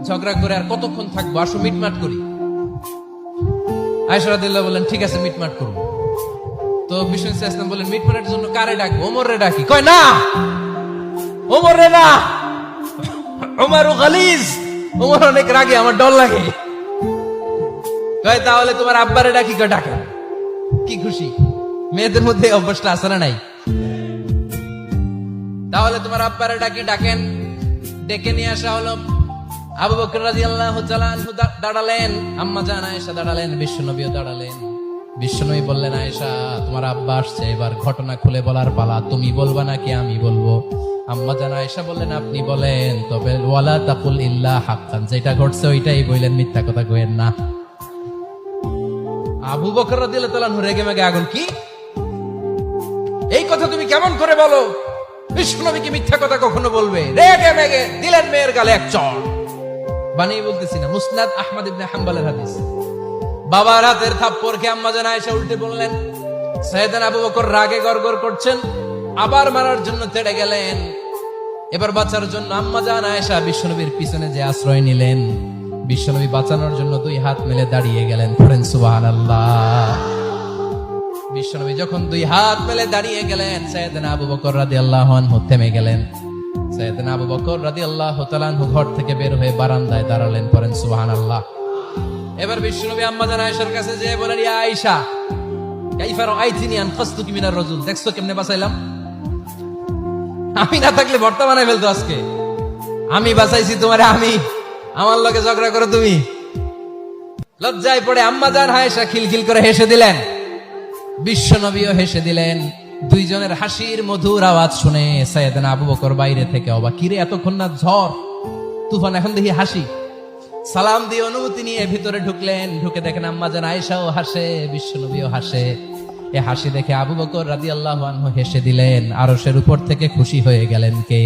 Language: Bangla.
ঝগড়া করে আর কতক্ষণ থাকবো, আসো মিটমাট করি। আয়েশা রাদিয়াল্লাহু বললেন ঠিক আছে মিটমাট করবো। তো বিষ্ণু ইসলাম বললেন মিটমাটের জন্য কারে ডাকবো? ওমর রে ডাকি। কয় না, ওমর রে না, ওমর গালিজ, ওমর অনেক রাগে, আমার ডর লাগে। কয় তাহলে তোমার আব্বারে ডাকি। কয় ডাকেন। কি খুশি, মেয়েদের মধ্যে অভ্যাসটা আছে না নাই? তাহলে তোমার আব্বারে ডাকি, ডাকেন। ডেকে নিয়ে আসা হলো। আবু বকর রাদিয়াল্লাহু তাআলা আনহু দাঁড়ালেন, আম্মা জান আয়েশা দাঁড়ালেন, বিশ্বনবীও দাঁড়ালেন। বিশ্বনবী বললেন আয়েশা তোমার আব্বা আসছে, এবার ঘটনা খুলে বলার পালা, তুমি বলবা নাকি আমি বলবো? আম্মা জান আয়েশা বললেন আপনি বলেন, তবে ওয়ালা তাকুল ইল্লা হাক্কান, যেটা ঘটছে ওইটাই বললেন, মিথ্যা কথা কইেন না। আবু বকর রাদিয়াল্লাহু তাআলা আনহু রেগে মেগে আগুন। কি এই কথা তুমি কেমন করে বলো? বিশ্বনবীকে মিথ্যা কথা কখনো বলবে? রেগে মেগে দিলেন মেয়ের গালে এক চড়। বানিয়ে বলতেছি না, মুসনাদ আহমদ ইবনে হাম্বলের হাদিস। বাবার হাতের থাপ্পড় খেয়ে আম্মা জান আয়েশা উল্টে বললেন। সাইয়েদনা আবু বকর রাগে গড়গড় করছেন, আবার মারার জন্য তেড়ে গেলেন। এবার বাঁচার জন্য আম্মা জান আয়েশা বিশ্বনবীর পিছনে যে আশ্রয় নিলেন, বিশ্বনবী বাঁচানোর জন্য দুই হাত মেলে দাঁড়িয়ে গেলেন। পড়েন সুবহানাল্লাহ। বিশ্বনবী যখন দুই হাত মেলে দাঁড়িয়ে গেলেন, সাইয়েদনা আবু বকর রাদিয়াল্লাহু আনহু থেমে গেলেন। সাইয়েদনা আবু বকর রাদিয়াল্লাহু তাআলা আনহু ঘর থেকে বের হয়ে বারান্দায় দাঁড়ালেন। পড়েন সুবহানাল্লাহ। এবার বিশ্বনবী আম্মা জান আয়েশার কাছে যেয়ে বলেন, ইয়া আয়েশা কাইফা রাআইতিনি আনকাসতুকি মিনার রাজুল, দেখছো কেমনে বাঁচাইলাম? আমি না থাকলে ভর্তা বানাই ফেলতো আজকে। আমি বাঁচাইছি তোমারে, আমি, আমার লগে ঝগড়া করো তুমি। লজ্জায় পড়ে আম্মা জান আয়েশা খিলখিল করে হেসে দিলেন, বিশ্বনবীও হেসে দিলেন। দুইজনের হাসির মধুর আওয়াজ শুনে সাইয়েদনা আবু বকর বাইরে থেকে অবাক, কিরে এতক্ষণ না ঝড় তুফান, এখন দেখি হাসি। সালাম দিয়ে অনুমতি নিয়ে ভিতরে ঢুকলেন। ঢুকে দেখেন আম্মা জান আয়েশাও হাসে, বিশ্বনবীও হাসে। এ হাসি দেখে আবু বকর রাদিয়াল্লাহু আনহু হেসে দিলেন। আরশের উপর থেকে খুশি হয়ে গেলেন কে?